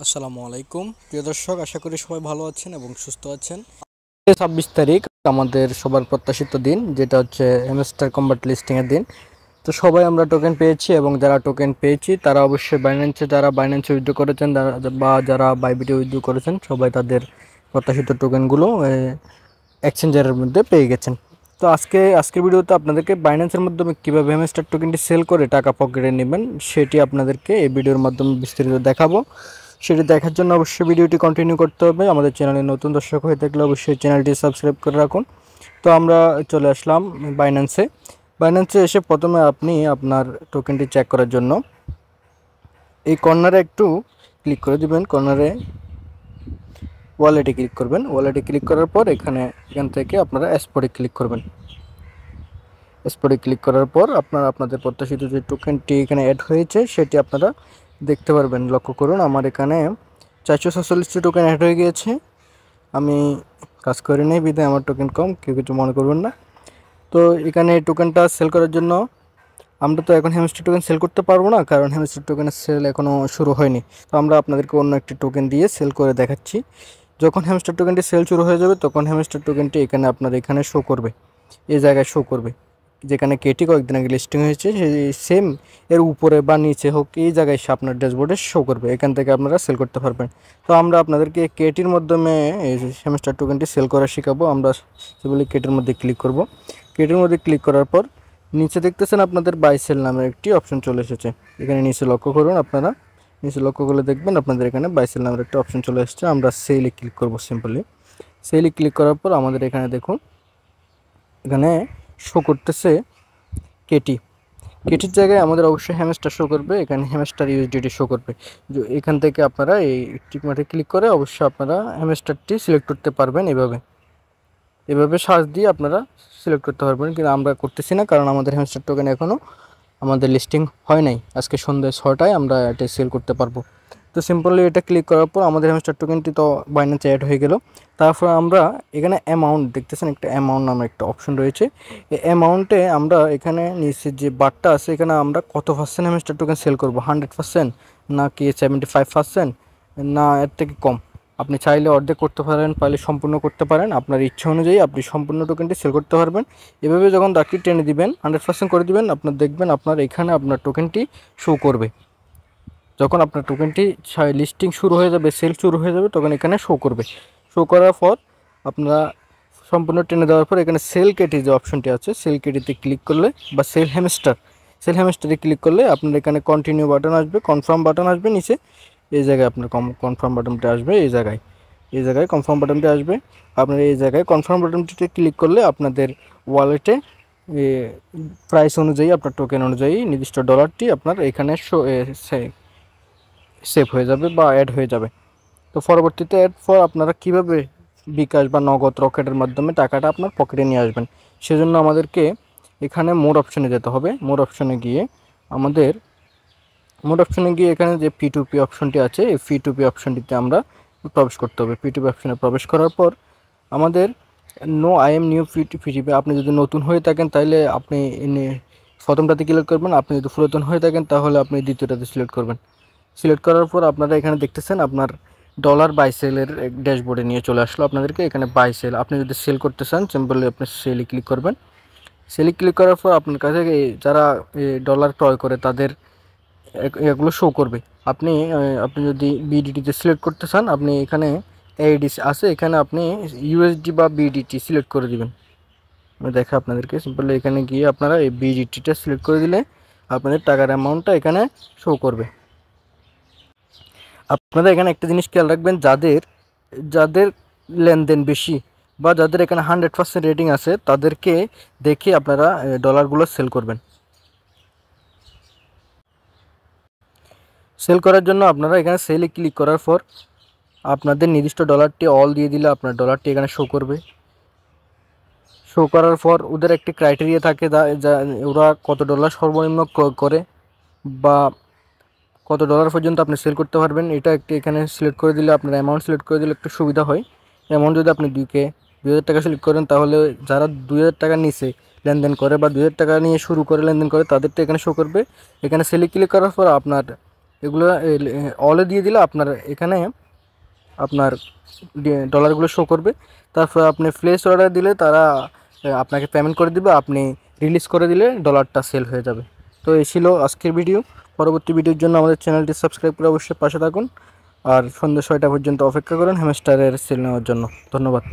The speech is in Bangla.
আসসালামু আলাইকুম প্রিয় দর্শক, আশা করি সবাই ভালো আছেন এবং সুস্থ আছেন। 26 তারিখ আমাদের সবার প্রত্যাশিত দিন, যেটা হচ্ছে হ্যামস্টার কম্বাট লিস্টিং এর দিন। তো সবাই আমরা টোকেন পেয়েছি এবং যারা টোকেন পেয়েছি তারা অবশ্যই বাইন্যান্সে উইথড্র করেছেন বা যারা বাইবিটে উইথড্র করেছেন, সবাই তাদের প্রত্যাশিত টোকেনগুলো এক্সচেঞ্জারের মধ্যে পেয়ে গেছেন। তো আজকের ভিডিওতে আপনাদেরকে বাইন্যান্সের মাধ্যমে কীভাবে হ্যামস্টার টোকেনটি সেল করে টাকা পকেটে নেবেন সেটি আপনাদেরকে এই ভিডিওর মাধ্যমে বিস্তারিত দেখাবো। সেটি দেখার জন্য অবশ্যই ভিডিওটি কন্টিনিউ করতে হবে। আমাদের চ্যানেলে নতুন দর্শক হয়ে থাকলে অবশ্যই চ্যানেলটি সাবস্ক্রাইব করে রাখুন। তো আমরা চলে আসলাম বাইন্যান্সে এসে প্রথমে আপনি আপনার টোকেনটি চেক করার জন্য এই কর্নারে একটু ক্লিক করে দিবেন। কর্নারে ওয়ালেটে ক্লিক করবেন। ওয়ালেটে ক্লিক করার পর এখান থেকে আপনারা এক্সপোর্টে ক্লিক করবেন। এক্সপোর্টে ক্লিক করার পর আপনাদের প্রত্যাশিত যে টোকেনটি এখানে অ্যাড হয়েছে সেটি আপনারা দেখতে পারবেন। লক্ষ্য করুন, আমার এখানে 447টি টোকেন অ্যাড হয়ে গিয়েছে। আমি কাজ করে নেই বিধায় আমার টোকেন কম, কেউ কিছু মনে করবেন না। তো এখানে এই টোকেনটা সেল করার জন্য আমরা তো এখন হ্যামস্টার টোকেন সেল করতে পারবো না, কারণ হ্যামস্টার টোকেনের সেল এখনও শুরু হয়নি। তো আমরা আপনাদেরকে অন্য একটি টোকেন দিয়ে সেল করে দেখাচ্ছি। যখন হ্যামস্টার টোকেনটি সেল শুরু হয়ে যাবে তখন হ্যামস্টার টোকেনটি এখানে শো করবে, এই জায়গায় শো করবে। যেখানে কেটি কয়েকদিন আগে লিস্টিং হয়েছে সেই সেম এর উপরে বা নিচে হোক, এই জায়গায় সে আপনার ড্যাশবোর্ডে শো করবে। এখান থেকে আপনারা সেল করতে পারবেন। তো আমরা আপনাদেরকে কেটির মাধ্যমে এই হ্যামস্টার টোকেনটি সেল করা শেখাবো। আমরা সেগুলি কেটির মধ্যে ক্লিক করব। কেটির মধ্যে ক্লিক করার পর নিচে দেখতেছেন আপনাদের বাই সেল নামের একটি অপশন চলে এসেছে। এখানে নিচে লক্ষ্য করুন, আপনারা নিচে লক্ষ্য করলে দেখবেন আপনাদের এখানে বাই সেল নামের একটা অপশন চলে এসেছে। আমরা সেলে ক্লিক করব। সিম্পলি সেলে ক্লিক করার পর আমাদের এখানে দেখুন, এখানে শো করতেছে কেটি। কেটির জায়গায় আমাদের অবশ্যই হ্যামস্টার শো করবে। এখানে হ্যামস্টার ইউএসডিটি শো করবে। এখান থেকে আপনারা এই টিকমার্কে ক্লিক করে অবশ্যই আপনারা হ্যামস্টারটি সিলেক্ট করতে পারবেন। এভাবে সার্চ দিয়ে আপনারা সিলেক্ট করতে পারবেন, কিন্তু আমরা করতেছি না, কারণ আমাদের হ্যামস্টার টোকেন এখনও আমাদের লিস্টিং হয় নাই। আজকে সন্ধ্যে 6টায় আমরা এটা সেল করতে পারবো। তো সিম্পলি এটা ক্লিক করার পর আমাদের হ্যামস্টার টোকেনটি তো বাইন্যান্সে অ্যাড হয়ে গেল। তারপর আমরা এখানে অ্যামাউন্ট দেখতেছেন, একটা অ্যামাউন্ট নামে একটা অপশন রয়েছে। এই অ্যামাউন্টে আমরা এখানে নিচে যে বারটা আছে এখানে আমরা কত পার্সেন্ট হ্যামস্টার টোকেন সেল করবো, 100% নাকি 75%, না এর থেকে কম। আপনি চাইলে অর্ধেক করতে পারেন, পাইলে সম্পূর্ণ করতে পারেন। আপনার ইচ্ছা অনুযায়ী আপনি সম্পূর্ণ টোকেনটি সেল করতে পারবেন। এভাবে যখন দাগটি টেনে দিবেন, 100% করে দিবেন, আপনার দেখবেন আপনার এখানে আপনার টোকেনটি শো করবে। যখন আপনার টোকেনটি লিস্টিং শুরু হয়ে যাবে, সেল শুরু হয়ে যাবে, তখন এখানে শো করবে। শো করার পর আপনারা সম্পূর্ণ টেনে দেওয়ার পর এখানে সেল কেটি যে অপশনটি আছে, সেল কেটিতে ক্লিক করলে বা সেল হ্যামস্টারে ক্লিক করলে আপনার এখানে কন্টিনিউ বাটন আসবে, কনফার্ম বাটন আসবে নিচে। এই জায়গায় আপনার কনফার্ম বাটনটি আসবে। এই জায়গায় কনফার্ম বাটনটি আসবে। আপনার এই জায়গায় কনফার্ম বাটনটিতে ক্লিক করলে আপনাদের ওয়ালেটে প্রাইস অনুযায়ী, আপনার টোকেন অনুযায়ী নির্দিষ্ট ডলারটি আপনার এখানে সেভ হয়ে যাবে বা অ্যাড হয়ে যাবে। তো পরবর্তীতে এরপর আপনারা কিভাবে বিকাশ বা নগদ রকেটের মাধ্যমে টাকাটা আপনার পকেটে নিয়ে আসবেন, সেজন্য আমাদেরকে এখানে মোর অপশনে যেতে হবে। মোর অপশনে গিয়ে এখানে যে P2P অপশনটি আছে, এই P2P অপশনটিতে আমরা প্রবেশ করতে হবে। P2P অপশনে প্রবেশ করার পর আমাদের no I am new P2P, আপনি যদি নতুন হয়ে থাকেন তাহলে আপনি প্রথমটাতে ক্লিক করবেন। আপনি যদি পুরাতন হয়ে থাকেন তাহলে আপনি দ্বিতীয়টাতে সিলেক্ট করবেন। সিলেক্ট করার পর আপনারা এখানে দেখতেছেন আপনার ডলার বাই সেলের ড্যাশবোর্ডে নিয়ে চলে আসলো আপনাদেরকে। এখানে বাই সেল, আপনি যদি সেল করতে চান সিম্পলি আপনি সেলে ক্লিক করবেন। সেলে ক্লিক করার পর আপনার কাছে যারা ডলার ক্রয় করে তাদের এগুলো শো করবে। আপনি যদি বিডিটিতে সিলেক্ট করতে চান, আপনি এখানে এইডিসি আছে, এখানে আপনি ইউএসডি বা বিডিটি সিলেক্ট করে দিবেন। আমি দেখা আপনাদেরকে সিম্পলি এখানে গিয়ে আপনারা এই বিডিটিটা সিলেক্ট করে দিলে আপনাদের টাকার অ্যামাউন্টটা এখানে শো করবে। আপনারা এখানে একটা জিনিস খেয়াল রাখবেন, যাদের লেনদেন বেশি বা যাদের এখানে 100% রেটিং আছে তাদেরকে দেখে আপনারা ডলারগুলো সেল করবেন। সেল করার জন্য আপনারা এখানে সেলে ক্লিক করার পর আপনাদের নির্দিষ্ট ডলারটি অল দিয়ে দিলে আপনার ডলারটি এখানে শো করবে। শো করার পর ওদের একটি ক্রাইটেরিয়া থাকে, ওরা কত ডলার সর্বনিম্ন করে বা কত ডলার পর্যন্ত আপনি সেল করতে পারবেন, এটা একটি এখানে সিলেক্ট করে দিলে, আপনার অ্যামাউন্ট সিলেক্ট করে দিলে একটু সুবিধা হয়। অ্যামাউন্ট যদি আপনি 2000 টাকা সিলেক্ট করেন তাহলে যারা 2000 টাকার নিচে লেনদেন করে বা 2000 টাকা নিয়ে শুরু করে লেনদেন করে তাদেরটা এখানে শো করবে। এখানে সেলে ক্লিক করার পর আপনার এগুলো অলে দিয়ে দিলে আপনার এখানে আপনার ডলারগুলো শো করবে। তারপর আপনি প্লেস অর্ডার দিলে তারা আপনাকে পেমেন্ট করে দিবে, আপনি রিলিজ করে দিলে ডলারটা সেল হয়ে যাবে। তো এই ছিল আজকের ভিডিও। পরবর্তী ভিডিওর জন্য আমাদের চ্যানেলটি সাবস্ক্রাইব করে অবশ্যই পাশে থাকুন, আর সন্ধ্যা 6টা পর্যন্ত অপেক্ষা করুন হ্যামস্টারের সেল নেওয়ার জন্য। ধন্যবাদ।